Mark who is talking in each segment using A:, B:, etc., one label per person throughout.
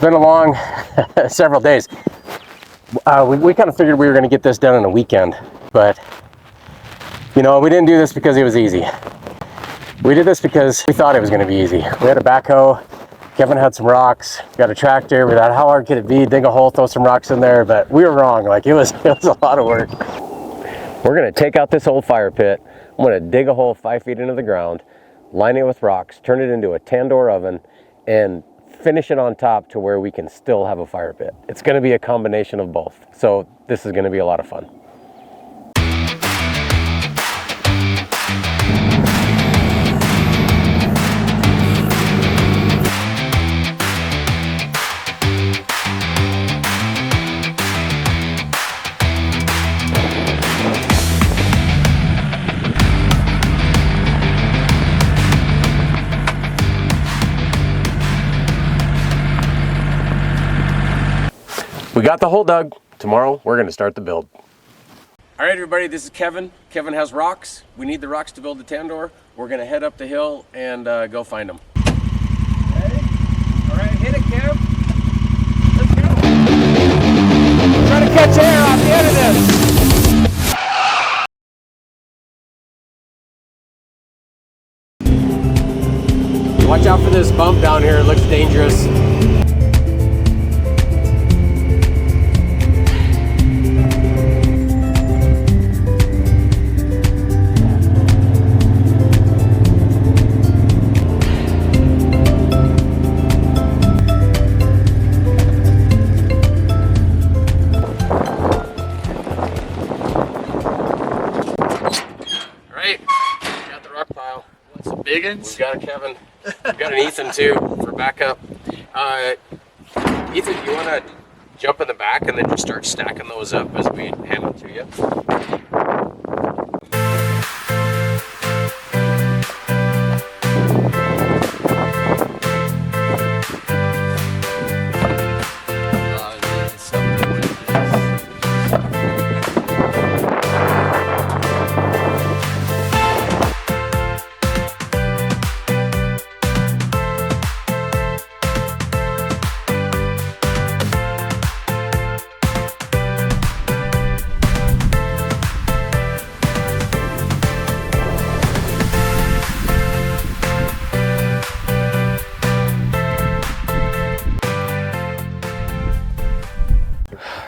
A: been a long several days. We kind of figured we were going to get this done in a weekend, but you know, we didn't do this because it was easy. We did this because we thought it was going to be easy. We had a backhoe, Kevin had some rocks, got a tractor. We thought, how hard could it be? Dig a hole, throw some rocks in there, but we were wrong. Like it was a lot of work. We're going to take out this old fire pit. I'm going to dig a hole 5 feet into the ground, line it with rocks, turn it into a tandoor oven, and finish it on top to where we can still have a fire pit. It's going to be a combination of both. So this is going to be a lot of fun. We got the hole dug. Tomorrow, we're gonna start the build. All right, everybody, this is Kevin. Kevin has rocks. We need the rocks to build the tandoor. We're gonna head up the hill and go find them.
B: Ready? All right, hit it, Kev. Let's go.
A: Try to catch air off the end of this. Watch out for this bump down here. It looks dangerous.
B: Big uns?
A: We got a Kevin. We got an Ethan too for backup. Ethan, you want to jump in the back and then just start stacking those up as we hand them to you?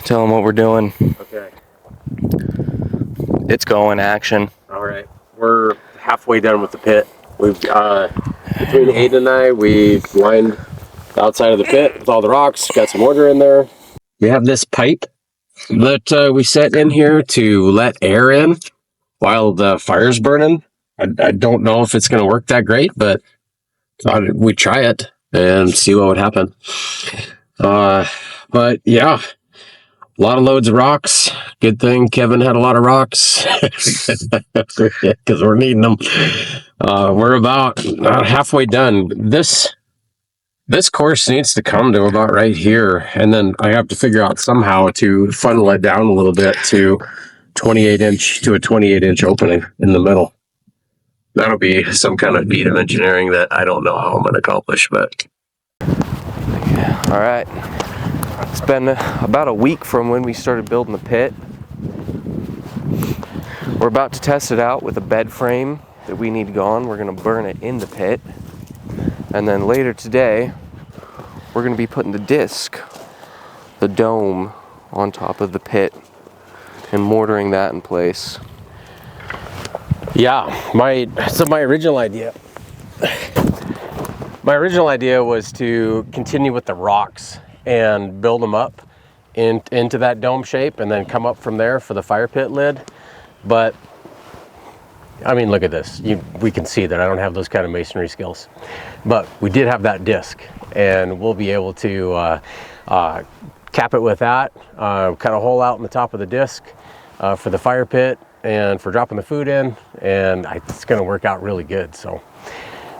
C: Tell them what we're doing.
A: Okay.
C: It's going action.
A: All right. We're halfway done with the pit. We've between Aiden and I, we lined the outside of the pit with all the rocks. Got some mortar in there. We have this pipe that we set in here to let air in while the fire's burning. I don't know if it's going to work that great, but we try it and see what would happen. But yeah. A lot of loads of rocks. Good thing Kevin had a lot of rocks because we're needing them. We're about halfway done. This course needs to come to about right here, and then I have to figure out somehow to funnel it down a little bit to 28-inch opening in the middle. That'll be some kind of feat of engineering that I don't know how I'm going to accomplish, but.
C: All right. It's been about a week from when we started building the pit. We're about to test it out with a bed frame that we need gone. We're going to burn it in the pit. And then later today, we're going to be putting the disc, the dome, on top of the pit and mortaring that in place.
A: Yeah, my original idea was to continue with the rocks and build them up into that dome shape and then come up from there for the fire pit lid. But I mean, look at this. We can see that I don't have those kind of masonry skills, but we did have that disc, and we'll be able to cap it with that, cut a hole out in the top of the disc for the fire pit and for dropping the food in, and it's going to work out really good. So,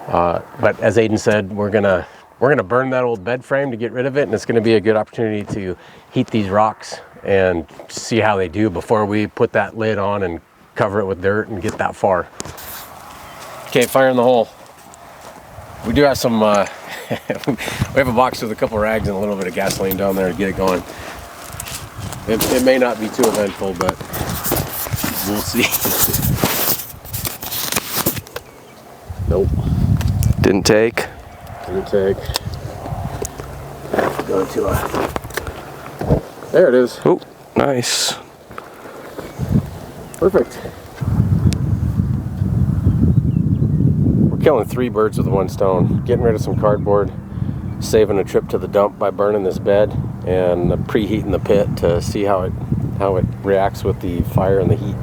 A: but as Aiden said, we're gonna burn that old bed frame to get rid of it, and it's going to be a good opportunity to heat these rocks and see how they do before we put that lid on and cover it with dirt and get that far. Okay, fire in the hole. We do have some, we have a box with a couple rags and a little bit of gasoline down there to get it going. It may not be too eventful, but we'll see. Nope.
C: Didn't take.
A: Didn't take. Go to a... There it is.
C: Oh, nice.
A: Perfect. We're killing 3 birds with 1 stone. Getting rid of some cardboard, saving a trip to the dump by burning this bed, and preheating the pit to see how it reacts with the fire and the heat.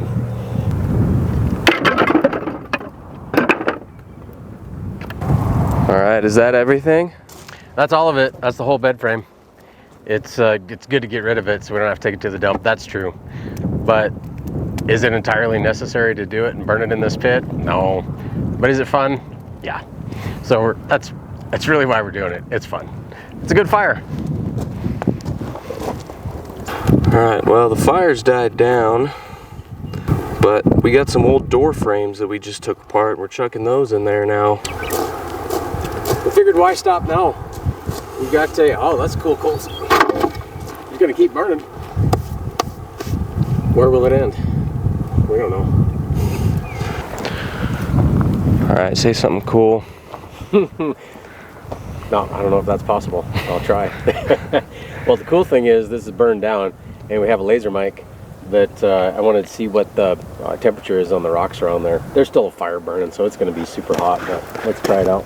C: All right, is that everything?
A: That's all of it. That's the whole bed frame. It's good to get rid of it so we don't have to take it to the dump. That's true. But is it entirely necessary to do it and burn it in this pit? No. But is it fun? Yeah. So that's really why we're doing it. It's fun. It's a good fire.
C: All right, well, the fire's died down, but we got some old door frames that we just took apart. We're chucking those in there now.
A: We figured, why stop now? You got to, oh, that's cool coals. It's gonna keep burning. Where will it end? We don't know.
C: All right, say something cool.
A: No, I don't know if that's possible. I'll try. Well, the cool thing is this is burned down, and we have a laser mic that I wanted to see what the temperature is on the rocks around there. There's still a fire burning, so it's going to be super hot, but let's try it out.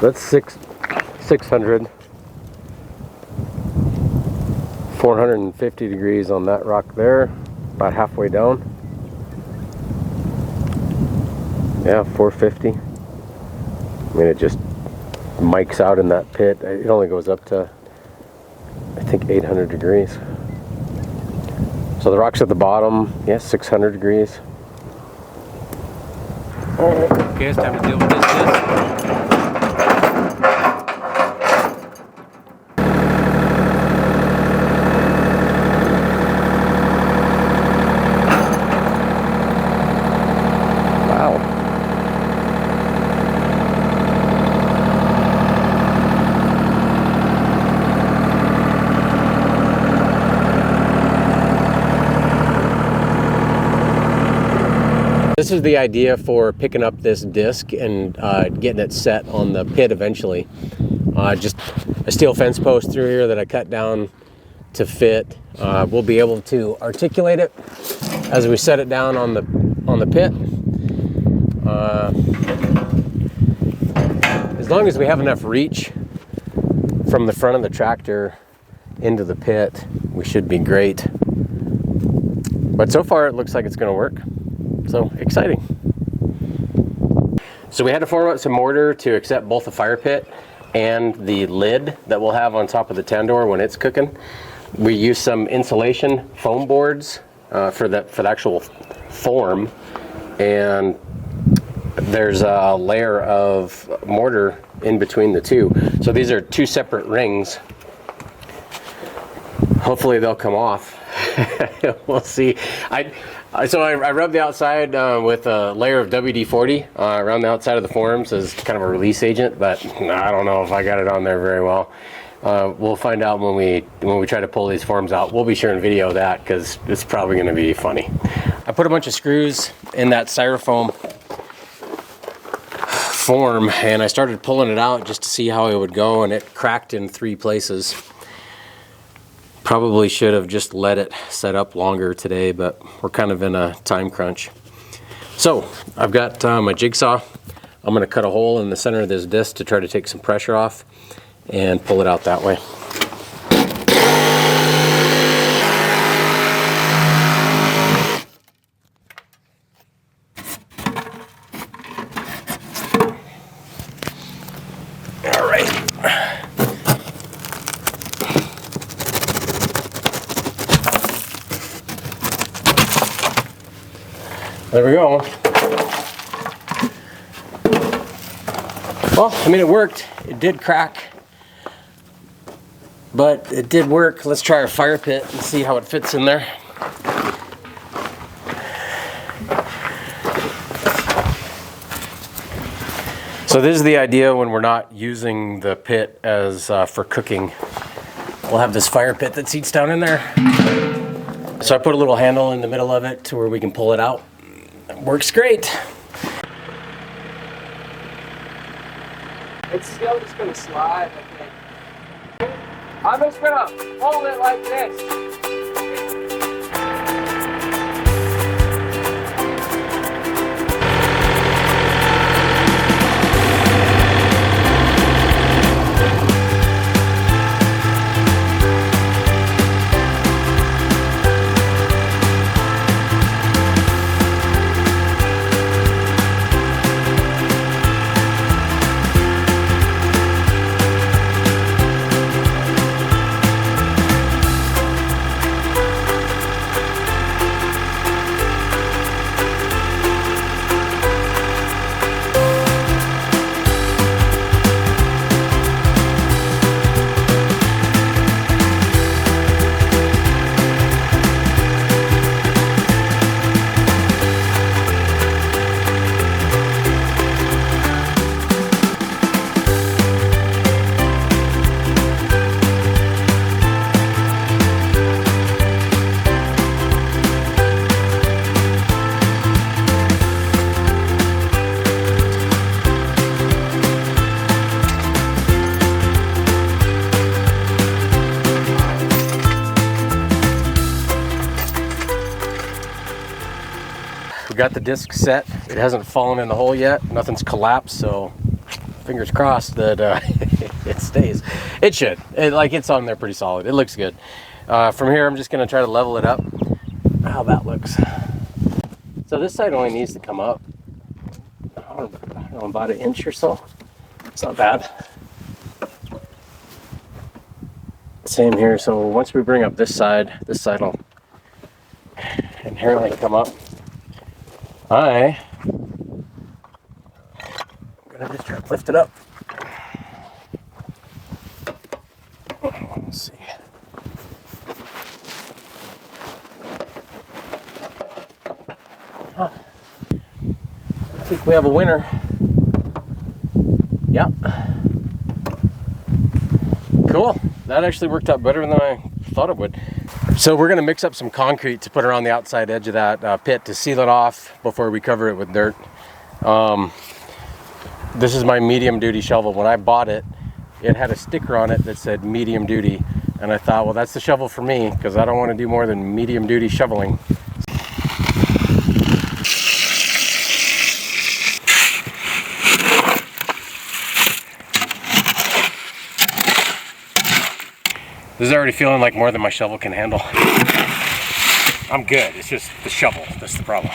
A: That's 600. 450 degrees on that rock there, about halfway down. Yeah, 450. I mean, it just mics out in that pit. It only goes up to, I think, 800 degrees. So the rock's at the bottom, yeah, 600 degrees.
B: Okay, it's time to deal with this disc.
A: This is the idea for picking up this disc and getting it set on the pit eventually. Just a steel fence post through here that I cut down to fit. We'll be able to articulate it as we set it down on the pit. As long as we have enough reach from the front of the tractor into the pit, we should be great. But so far it looks like it's going to work. So exciting. So we had to form up some mortar to accept both the fire pit and the lid that we'll have on top of the tandoor when it's cooking. We used some insulation foam boards for the actual form, and there's a layer of mortar in between the two. So these are 2 separate rings. Hopefully they'll come off. We'll see. So I rubbed the outside with a layer of WD-40 around the outside of the forms as kind of a release agent, but I don't know if I got it on there very well. We'll find out when we try to pull these forms out. We'll be sharing video of that because it's probably going to be funny. I put a bunch of screws in that styrofoam form, and I started pulling it out just to see how it would go, and it cracked in 3 places. Probably should have just let it set up longer today, but we're kind of in a time crunch. So I've got my jigsaw. I'm going to cut a hole in the center of this disc to try to take some pressure off and pull it out that way. All right. There we go. Well, I mean, it worked. It did crack, but it did work. Let's try our fire pit and see how it fits in there. So this is the idea when we're not using the pit as for cooking. We'll have this fire pit that seats down in there. So I put a little handle in the middle of it to where we can pull it out. It works great.
B: It's still just gonna slide, I think. I'm just gonna hold it like this.
A: Got the disc set. It hasn't fallen in the hole yet. Nothing's collapsed, so fingers crossed that it stays. It should. It's on there pretty solid. It looks good. From here, I'm just gonna try to level it up. How that looks. So this side only needs to come up, I don't know, about 1 inch or so. It's not bad. Same here. So once we bring up this side will inherently come up. I'm gonna just try to lift it up. Let's see. Huh. I think we have a winner. Yep. Cool. That actually worked out better than I thought it would. So we're gonna mix up some concrete to put around the outside edge of that pit to seal it off before we cover it with dirt. This is my medium duty shovel. When I bought it, it had a sticker on it that said medium duty. And I thought, well, that's the shovel for me because I don't want to do more than medium duty shoveling. This is already feeling like more than my shovel can handle. I'm good, it's just the shovel, that's the problem.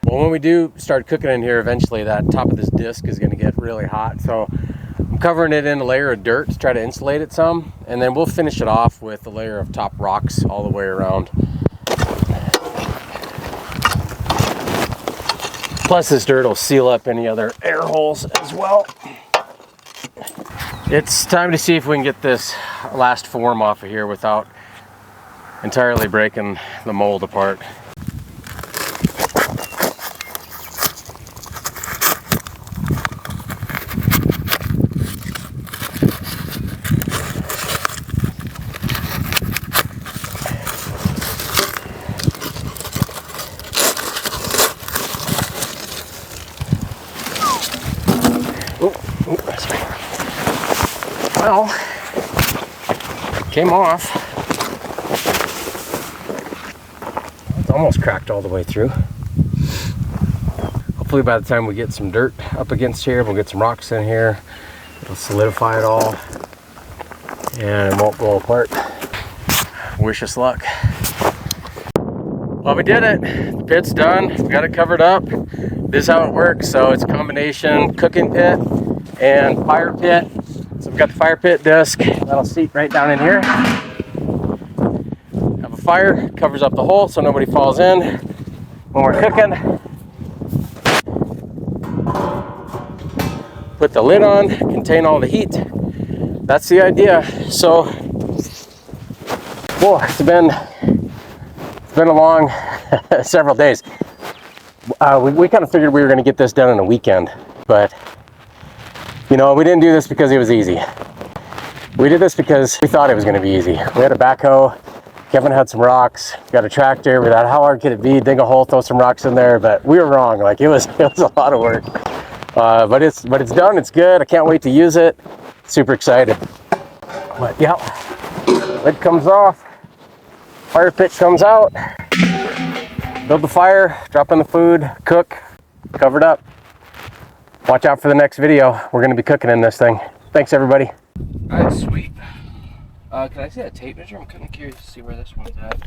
A: Well, when we do start cooking in here, eventually that top of this disc is going to get really hot. So I'm covering it in a layer of dirt to try to insulate it some, and then we'll finish it off with a layer of top rocks all the way around. Plus this dirt will seal up any other air holes as well. It's time to see if we can get this last form off of here without entirely breaking the mold apart. Well, came off. It's almost cracked all the way through. Hopefully by the time we get some dirt up against here, we'll get some rocks in here. It'll solidify it all and it won't go apart. Wish us luck. Well, we did it. The pit's done. We got it covered up. This is how it works. So it's a combination cooking pit and fire pit. So we've got the fire pit disc that'll seat right down in here. Have a fire, covers up the hole so nobody falls in when we're cooking. Put the lid on, contain all the heat. That's the idea. So, boy, it's been a long several days. We kind of figured we were going to get this done in a weekend, but you know, we didn't do this because it was easy. We did this because we thought it was going to be easy. We had a backhoe, Kevin had some rocks, got a tractor. We thought, how hard could it be? Dig a hole, throw some rocks in there, but we were wrong. Like it was a lot of work. But it's done. It's good. I can't wait to use it. Super excited. But yeah, lid comes off, fire pit comes out. Build the fire, drop in the food, cook, covered up. Watch out for the next video. We're going to be cooking in this thing. Thanks, everybody.
C: All right, sweet. Can I see that tape measure? I'm kind of curious to see where this one's at.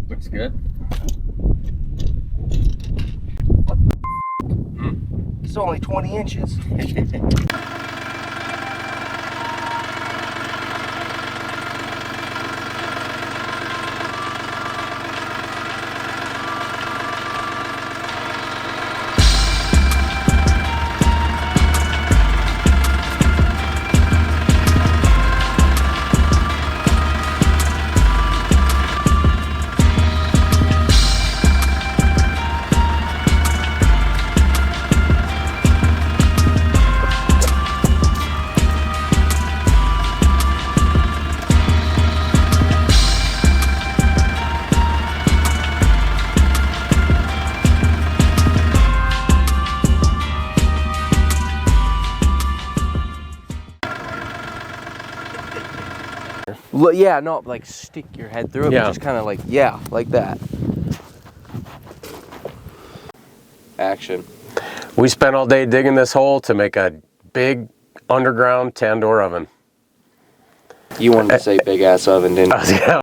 A: Looks good.
C: It's only 20 inches. Yeah, no, like stick your head through it,
A: Yeah.
C: but just kind of like, yeah, like that. Action.
A: We spent all day digging this hole to make a big underground tandoor oven.
C: You wanted to say big ass oven, didn't you?
A: Yeah.